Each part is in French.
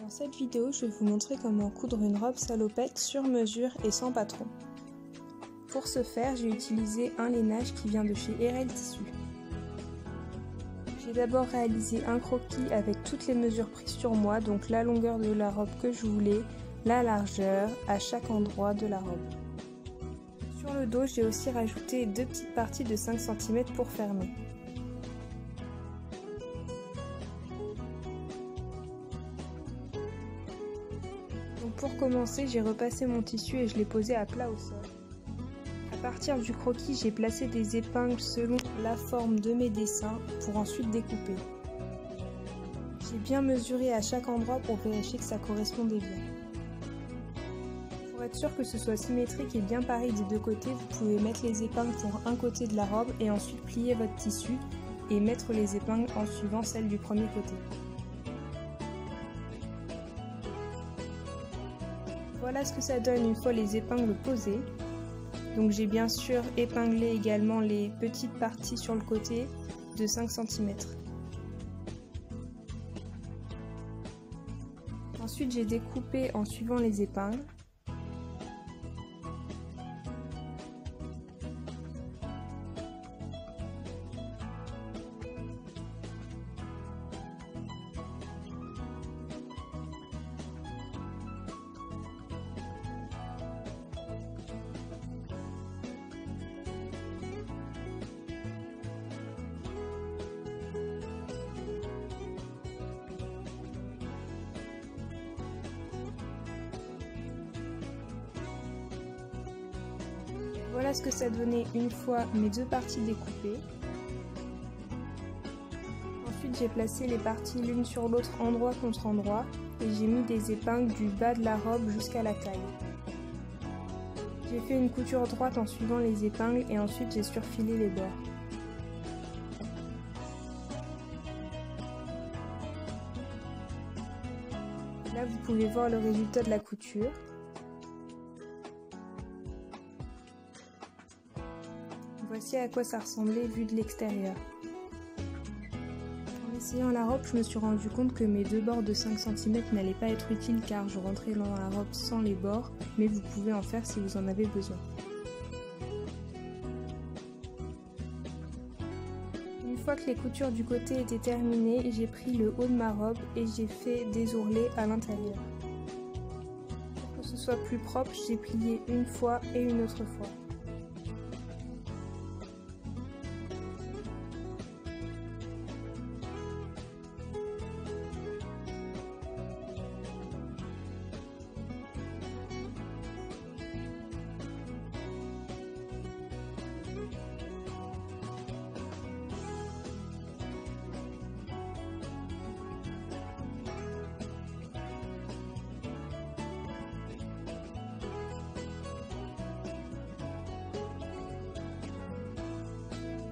Dans cette vidéo, je vais vous montrer comment coudre une robe salopette sur mesure et sans patron. Pour ce faire, j'ai utilisé un lainage qui vient de chez RL Tissu. J'ai d'abord réalisé un croquis avec toutes les mesures prises sur moi, donc la longueur de la robe que je voulais, la largeur, à chaque endroit de la robe. Sur le dos, j'ai aussi rajouté deux petites parties de 5 cm pour fermer. Donc pour commencer, j'ai repassé mon tissu et je l'ai posé à plat au sol. À partir du croquis, j'ai placé des épingles selon la forme de mes dessins pour ensuite découper. J'ai bien mesuré à chaque endroit pour vérifier que ça correspondait bien. Pour être sûr que ce soit symétrique et bien pareil des deux côtés, vous pouvez mettre les épingles pour un côté de la robe et ensuite plier votre tissu et mettre les épingles en suivant celle du premier côté. Voilà ce que ça donne une fois les épingles posées. Donc j'ai bien sûr épinglé également les petites parties sur le côté de 5 cm. Ensuite j'ai découpé en suivant les épingles. Voilà ce que ça donnait une fois mes deux parties découpées. Ensuite j'ai placé les parties l'une sur l'autre, endroit contre endroit, et j'ai mis des épingles du bas de la robe jusqu'à la taille. J'ai fait une couture droite en suivant les épingles et ensuite j'ai surfilé les bords. Là vous pouvez voir le résultat de la couture. Voici à quoi ça ressemblait vu de l'extérieur. En essayant la robe, je me suis rendu compte que mes deux bords de 5 cm n'allaient pas être utiles car je rentrais dans la robe sans les bords, mais vous pouvez en faire si vous en avez besoin. Une fois que les coutures du côté étaient terminées, j'ai pris le haut de ma robe et j'ai fait des ourlets à l'intérieur. Pour que ce soit plus propre, j'ai plié une fois et une autre fois.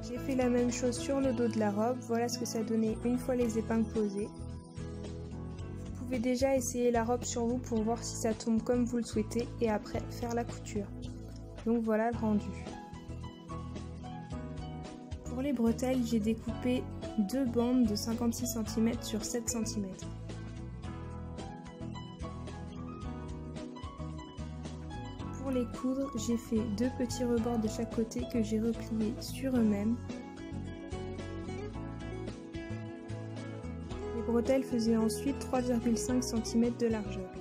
J'ai fait la même chose sur le dos de la robe, voilà ce que ça donnait une fois les épingles posées. Vous pouvez déjà essayer la robe sur vous pour voir si ça tombe comme vous le souhaitez et après faire la couture. Donc voilà le rendu. Pour les bretelles, j'ai découpé deux bandes de 56 cm sur 7 cm. Pour les coudre, j'ai fait deux petits rebords de chaque côté que j'ai repliés sur eux-mêmes. Les bretelles faisaient ensuite 3,5 cm de largeur.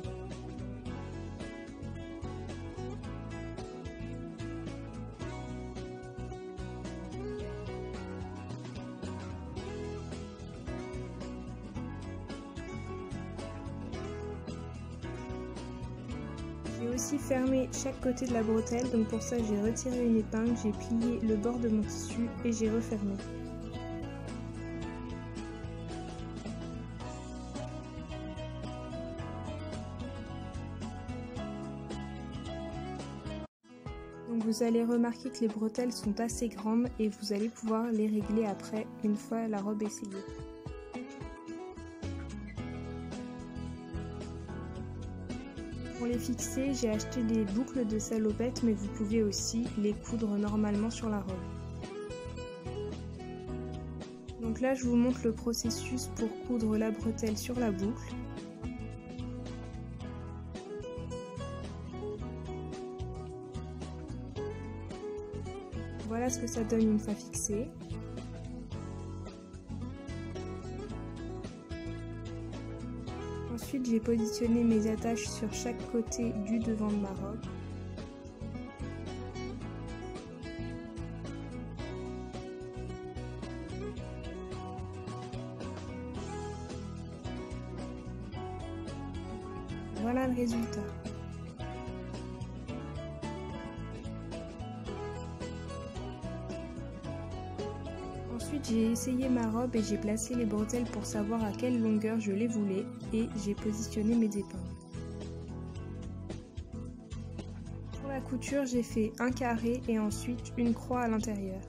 J'ai aussi fermé chaque côté de la bretelle, donc pour ça j'ai retiré une épingle, j'ai plié le bord de mon tissu et j'ai refermé. Donc vous allez remarquer que les bretelles sont assez grandes et vous allez pouvoir les régler après une fois la robe essayée. Pour les fixer, j'ai acheté des boucles de salopette, mais vous pouvez aussi les coudre normalement sur la robe. Donc là, je vous montre le processus pour coudre la bretelle sur la boucle. Voilà ce que ça donne une fois fixé. Ensuite, j'ai positionné mes attaches sur chaque côté du devant de ma robe. Voilà le résultat. Ensuite, j'ai essayé ma robe et j'ai placé les bretelles pour savoir à quelle longueur je les voulais et j'ai positionné mes épingles. Pour la couture, j'ai fait un carré et ensuite une croix à l'intérieur.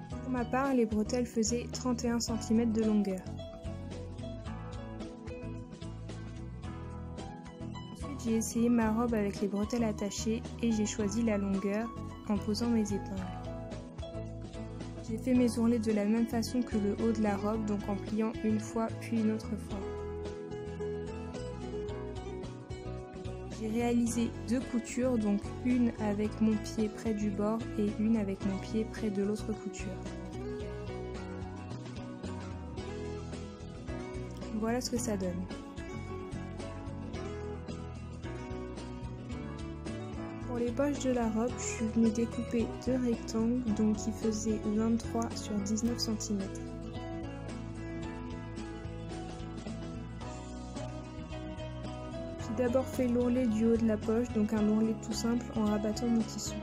Pour ma part, les bretelles faisaient 31 cm de longueur. Ensuite, j'ai essayé ma robe avec les bretelles attachées et j'ai choisi la longueur en posant mes épingles. J'ai fait mes ourlets de la même façon que le haut de la robe, donc en pliant une fois puis une autre fois. J'ai réalisé 2 coutures, donc une avec mon pied près du bord et une avec mon pied près de l'autre couture. Voilà ce que ça donne. Pour les poches de la robe, je suis venue découper 2 rectangles, donc qui faisaient 23 sur 19 cm. J'ai d'abord fait l'ourlet du haut de la poche, donc un ourlet tout simple en rabattant mon tissu.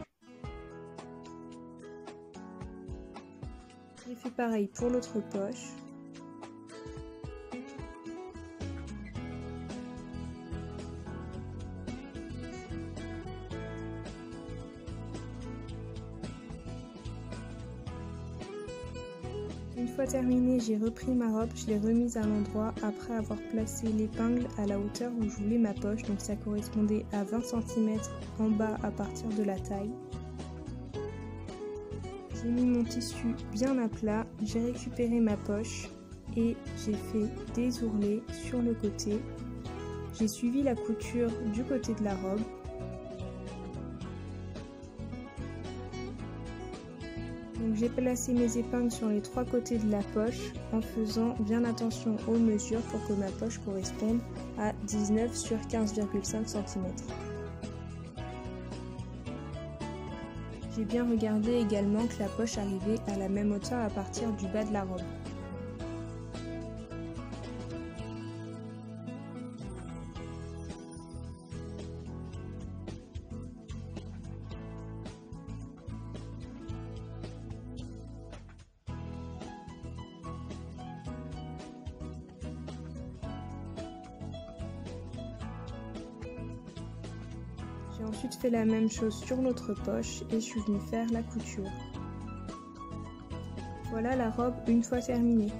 J'ai fait pareil pour l'autre poche. Une fois terminée, j'ai repris ma robe, je l'ai remise à l'endroit après avoir placé l'épingle à la hauteur où je voulais ma poche, donc ça correspondait à 20 cm en bas à partir de la taille. J'ai mis mon tissu bien à plat, j'ai récupéré ma poche et j'ai fait des ourlets sur le côté. J'ai suivi la couture du côté de la robe. Donc j'ai placé mes épingles sur les 3 côtés de la poche en faisant bien attention aux mesures pour que ma poche corresponde à 19 sur 15,5 cm. J'ai bien regardé également que la poche arrivait à la même hauteur à partir du bas de la robe. J'ai ensuite fait la même chose sur l'autre poche et je suis venue faire la couture. Voilà la robe une fois terminée.